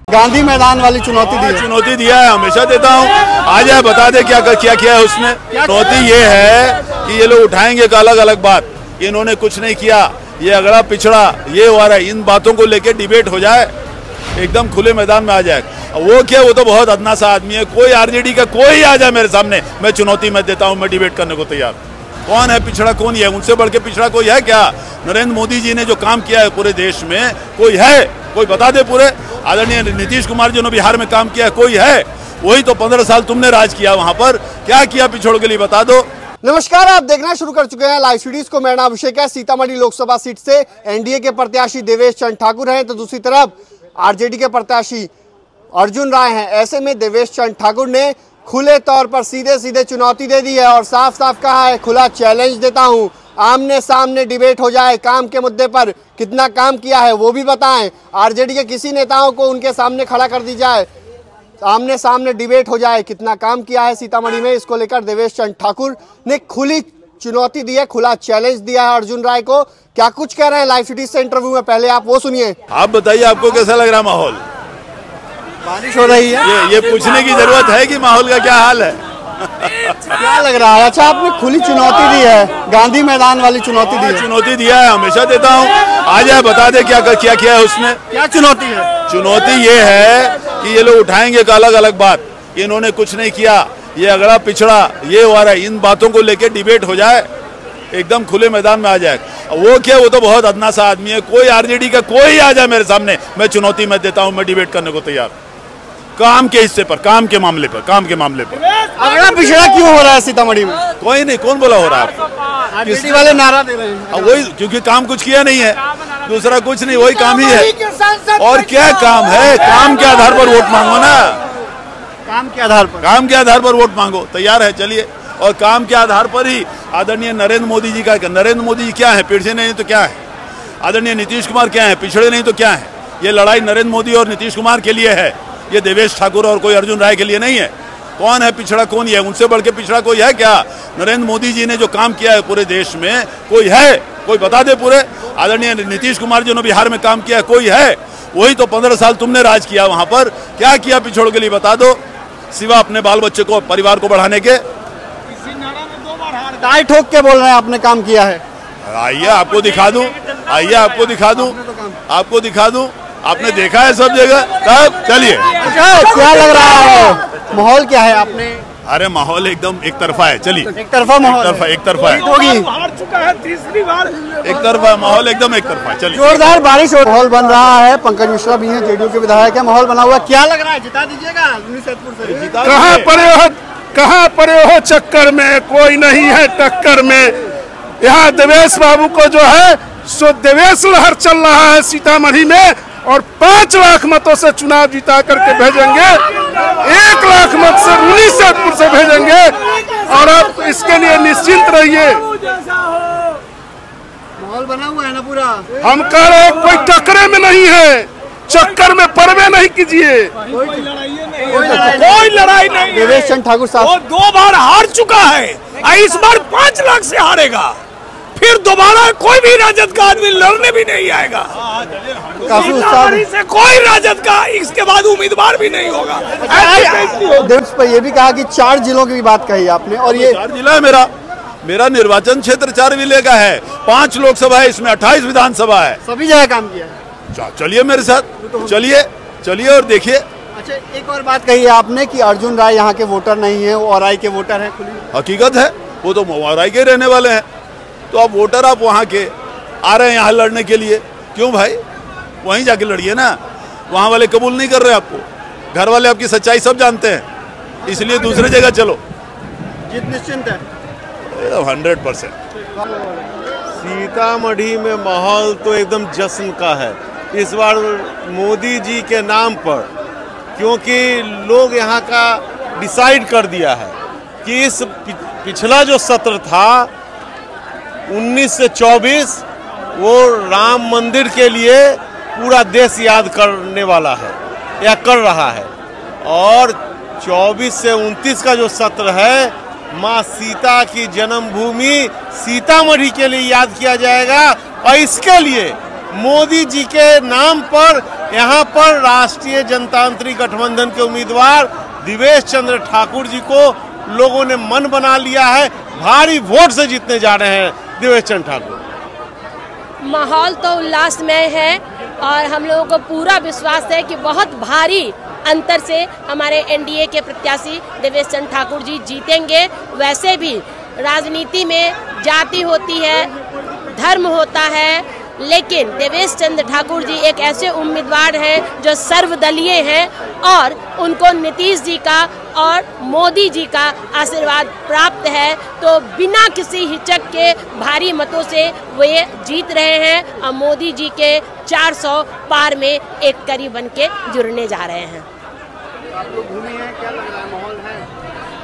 गांधी मैदान वाली चुनौती दी है। चुनौती दिया है, हमेशा देता हूँ। आ जाए बता दे क्या किया है उसने। चुनौती ये है कि ये लोग उठाएंगे एक अलग अलग बात, इन्होंने कुछ नहीं किया, ये अगड़ा पिछड़ा, ये हो रहा है, इन बातों को लेके डिबेट हो जाए, एकदम खुले मैदान में आ जाए। वो क्या, वो तो बहुत अदना सा आदमी है। कोई आरजेडी का कोई आ जाए मेरे सामने, मैं चुनौती में देता हूँ, मैं डिबेट करने को तैयार। कौन है पिछड़ा, कौन है? उनसे बढ़ के पिछड़ा कोई है क्या? नरेंद्र मोदी जी ने जो काम किया है पूरे देश में, कोई है? कोई बता दे। पूरे आदरणीय नीतीश कुमार जी ने बिहार में काम किया है, कोई है? वही तो 15 साल तुमने राज किया, वहां पर क्या किया पिछड़ों के लिए बता दो। नमस्कार, आप देखना शुरू कर चुके हैं लाइव सीरीज को। मेरा नाम अभिषेक है। सीतामढ़ी लोकसभा सीट से एनडीए के प्रत्याशी देवेश चंद्र ठाकुर हैं, तो दूसरी तरफ आरजेडी के प्रत्याशी अर्जुन राय हैं। ऐसे में देवेश चंद्र ठाकुर ने खुले तौर पर सीधे चुनौती दे दी है और साफ साफ कहा है, खुला चैलेंज देता हूं, आमने सामने डिबेट हो जाए, काम के मुद्दे पर कितना काम किया है वो भी बताएं, आरजेडी के किसी नेताओं को उनके सामने खड़ा कर दी जाए, आमने सामने डिबेट हो जाए, कितना काम किया है सीतामढ़ी में। इसको लेकर देवेश चंद्र ठाकुर ने खुली चुनौती दी है, खुला चैलेंज दिया है अर्जुन राय को। क्या कुछ कह रहे हैं लाइव सिटी से इंटरव्यू में, पहले आप वो सुनिए। आप बताइए, आपको कैसा लग रहा माहौल? बारिश हो रही है, ये पूछने की जरूरत है कि माहौल का क्या हाल है? क्या लग रहा है? अच्छा, आपने खुली चुनौती दी है, गांधी मैदान वाली चुनौती दी है। चुनौती दिया है, हमेशा देता हूँ। आ जाए बता दे क्या किया है उसने। क्या चुनौती है? चुनौती ये है कि ये लोग उठाएंगे एक अलग अलग बात, इन्होंने कुछ नहीं किया, ये अगड़ा पिछड़ा, ये हो रहा है, इन बातों को लेके डिबेट हो जाए, एकदम खुले मैदान में आ जाए। वो क्या, वो तो बहुत अदना सा आदमी है। कोई आरजेडी का कोई आ जाए मेरे सामने, मैं चुनौती में देता हूँ, मैं डिबेट करने को तैयार। काम के हिस्से पर, काम के मामले पर अगड़ा पिछड़ा क्यों हो रहा है सीतामढ़ी में? कोई नहीं, कौन बोला हो रहा है? आरजेडी वाले नारा दे रहे हैं। वही, क्योंकि काम कुछ किया नहीं है, दूसरा कुछ नहीं, वही काम ही है। और क्या काम है? काम के आधार पर वोट मांगो ना, काम के आधार पर, काम के आधार पर वोट मांगो, तैयार है, चलिए। और काम के आधार पर ही आदरणीय नरेंद्र मोदी जी का, नरेंद्र मोदी जी क्या है? पिछड़े नहीं तो क्या है? आदरणीय नीतीश कुमार क्या है? पिछड़े नहीं तो क्या है? ये लड़ाई नरेंद्र मोदी और नीतीश कुमार के लिए है, ये देवेश ठाकुर और कोई अर्जुन राय के लिए नहीं है। कौन है पिछड़ा, कौन है? उनसे बढ़ के पिछड़ा कोई है क्या? नरेंद्र मोदी जी ने जो काम किया है पूरे देश में, कोई है? कोई बता दे। पूरे आदरणीय नीतीश कुमार जी ने बिहार में काम किया है, कोई है? वही तो 15 साल तुमने राज किया, वहां पर क्या किया पिछड़ों के लिए बता दो, सिवा अपने बाल बच्चे को, परिवार को बढ़ाने के। दाई ठोक के बोल रहे हैं आपने काम किया है। आइए आपको दिखा दूं, आइए आपको दिखा दूं, आपको दिखा दूं। आपने देखा है सब जगह, तब चलिए। क्या लग रहा है, माहौल क्या है? आपने, अरे माहौल एकदम एक तरफा है, चलिए। एक तरफा माहौल, एक तरफा है, हार चुका है तीसरी बार, एक तरफा माहौल, एकदम एक तरफा, चलिए। जोरदार बारिश और माहौल बन रहा है। पंकज मिश्रा भी हैं, जेडीयू के विधायक है, माहौल बना हुआ, क्या लग रहा है? जिता दीजिएगा से। कहाँ पड़े हो चक्कर में, कोई नहीं है टक्कर में। यहाँ देवेश बाबू को जो है सो देवेश लहर चल रहा है सीतामढ़ी में, और 5 लाख मतों से चुनाव जिता करके भेजेंगे, 1 लाख मत से रूनीसैदपुर से भेजेंगे। और अब इसके लिए निश्चिंत रहिए। माहौल बना हुआ है ना पूरा। हम कह रहे हैं कोई टक्करे में नहीं है, चक्कर में परवे नहीं कीजिए, कोई लड़ाई नहीं। देवेश चंद्र ठाकुर साहब, वो 2 बार हार चुका है, इस बार 5 लाख से हारेगा, फिर दोबारा कोई भी राजद का आदमी लड़ने भी नहीं आएगा। काफी उत्साह से कोई राजद का इसके बाद उम्मीदवार भी नहीं होगा। देवेश पर ये भी कहा कि 4 जिलों की भी बात कही आपने, और ये 4 जिला है मेरा निर्वाचन क्षेत्र 4 जिले का है, 5 लोकसभा है, इसमें 28 विधानसभा है, सभी जगह काम किया है। चलिए मेरे साथ, चलिए और देखिए। अच्छा, एक और बात कही आपने कि अर्जुन राय यहाँ के वोटर नहीं है, वो औराई के वोटर है। खुली हकीकत है, वो तो औराई के रहने वाले हैं, तो आप वोटर, आप वहाँ के आ रहे हैं यहाँ लड़ने के लिए, क्यों भाई? वहीं जाके लड़िए ना, वहाँ वाले कबूल नहीं कर रहे आपको, घर वाले आपकी सच्चाई सब जानते हैं, इसलिए दूसरी जगह चलो। जीत निश्चिंत है 100%। सीतामढ़ी में माहौल तो एकदम जश्न का है इस बार मोदी जी के नाम पर, क्योंकि लोग यहाँ का डिसाइड कर दिया है कि इस पिछला जो सत्र था 19 से 24, वो राम मंदिर के लिए पूरा देश याद करने वाला है या कर रहा है, और 24 से 29 का जो सत्र है माँ सीता की जन्मभूमि सीतामढ़ी के लिए याद किया जाएगा। और इसके लिए मोदी जी के नाम पर यहाँ पर राष्ट्रीय जनतांत्रिक गठबंधन के उम्मीदवार देवेश चंद्र ठाकुर जी को लोगों ने मन बना लिया है। भारी वोट से जीतने जा रहे हैं देवेश चंद्र ठाकुर। माहौल तो उल्लासमय है और हम लोगों को पूरा विश्वास है कि बहुत भारी अंतर से हमारे एनडीए के प्रत्याशी देवेश चंद्र ठाकुर जी जीतेंगे। वैसे भी राजनीति में जाति होती है, धर्म होता है, लेकिन देवेश चंद्र ठाकुर जी एक ऐसे उम्मीदवार हैं जो सर्वदलीय हैं और उनको नीतीश जी का और मोदी जी का आशीर्वाद प्राप्त है। तो बिना किसी हिचक के भारी मतों से वे जीत रहे हैं और मोदी जी के 400 पार में एक कड़ी बन के जुड़ने जा रहे हैं। आप लोग घूमे हैं, क्या लग रहा है, माहौल है?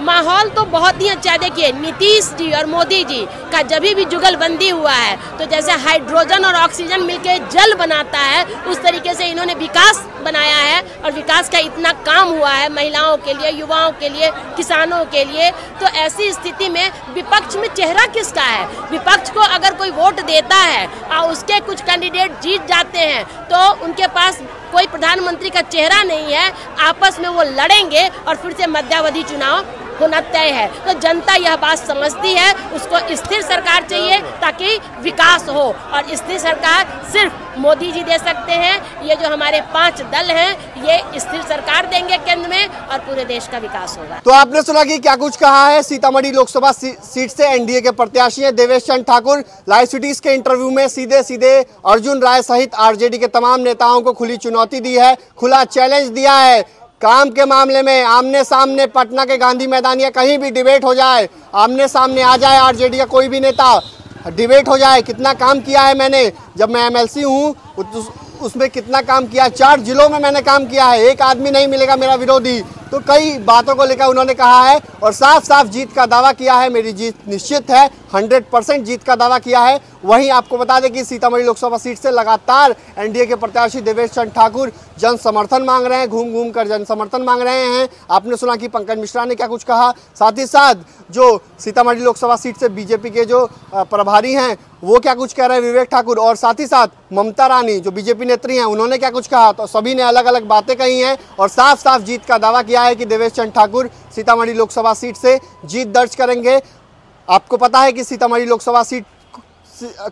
माहौल तो बहुत ही अच्छा। देखिए, नीतीश जी और मोदी जी का जब भी जुगलबंदी हुआ है तो जैसे हाइड्रोजन और ऑक्सीजन मिलके जल बनाता है, उस तरीके से इन्होंने विकास बनाया है और विकास का इतना काम हुआ है महिलाओं के लिए, युवाओं के लिए, किसानों के लिए। तो ऐसी स्थिति में विपक्ष में चेहरा किसका है? विपक्ष को अगर कोई वोट देता है और उसके कुछ कैंडिडेट जीत जाते हैं तो उनके पास कोई प्रधानमंत्री का चेहरा नहीं है। आपस में वो लड़ेंगे और फिर से मध्यावधि चुनाव होना तय है। तो जनता यह बात समझती है, उसको स्थिर सरकार चाहिए ताकि विकास हो, और स्थिर सरकार सिर्फ मोदी जी दे सकते हैं। ये जो हमारे 5 दल हैं ये स्थिर सरकार देंगे केंद्र में और पूरे देश का विकास होगा। तो आपने सुना कि क्या कुछ कहा है सीतामढ़ी लोकसभा सीट से एनडीए के प्रत्याशी हैं देवेश चंद्र ठाकुर। लाइव सिटीज के इंटरव्यू में सीधे सीधे अर्जुन राय सहित आरजेडी के तमाम नेताओं को खुली चुनौती दी है, खुला चैलेंज दिया है। काम के मामले में आमने सामने पटना के गांधी मैदान या कहीं भी डिबेट हो जाए, आमने सामने आ जाए आरजेडी का कोई भी नेता, डिबेट हो जाए। कितना काम किया है मैंने, जब मैं एमएलसी हूँ उसमें कितना काम किया, 4 जिलों में मैंने काम किया है, एक आदमी नहीं मिलेगा मेरा विरोधी। तो कई बातों को लेकर उन्होंने कहा है और साफ साफ जीत का दावा किया है। मेरी जीत निश्चित है, 100% जीत का दावा किया है। वहीं आपको बता दें कि सीतामढ़ी लोकसभा सीट से लगातार एनडीए के प्रत्याशी देवेश चंद्र ठाकुर जन समर्थन मांग रहे हैं, घूम घूम कर जन समर्थन मांग रहे हैं। आपने सुना कि पंकज मिश्रा ने क्या कुछ कहा। साथ ही साथ जो सीतामढ़ी लोकसभा सीट से बीजेपी के जो प्रभारी हैं वो क्या कुछ कह रहे हैं, विवेक ठाकुर, और साथ ही साथ ममता रानी जो बीजेपी नेत्री हैं उन्होंने क्या कुछ कहा। तो सभी ने अलग अलग बातें कही हैं और साफ साफ जीत का दावा किया है कि देवेश चंद्र ठाकुर सीतामढ़ी लोकसभा सीट से जीत दर्ज करेंगे। आपको पता है कि सीतामढ़ी लोकसभा सीट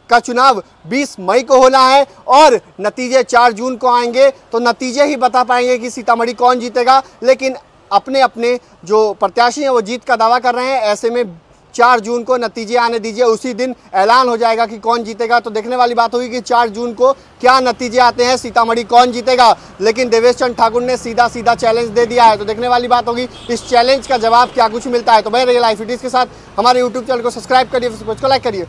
का चुनाव 20 मई को होना है और नतीजे 4 जून को आएंगे। तो नतीजे ही बता पाएंगे कि सीतामढ़ी कौन जीतेगा। लेकिन अपने अपने जो प्रत्याशी हैं वो जीत का दावा कर रहे हैं। ऐसे में 4 जून को नतीजे आने दीजिए, उसी दिन ऐलान हो जाएगा कि कौन जीतेगा। तो देखने वाली बात होगी कि 4 जून को क्या नतीजे आते हैं, सीतामढ़ी कौन जीतेगा। लेकिन देवेश चंद्र ठाकुर ने सीधा सीधा चैलेंज दे दिया है। तो देखने वाली बात होगी इस चैलेंज का जवाब क्या कुछ मिलता है। तो बने रहिए लाइव सिटीज के साथ, हमारे यूट्यूब चैनल को सब्सक्राइब करिए, फेसबुक को लाइक करिए।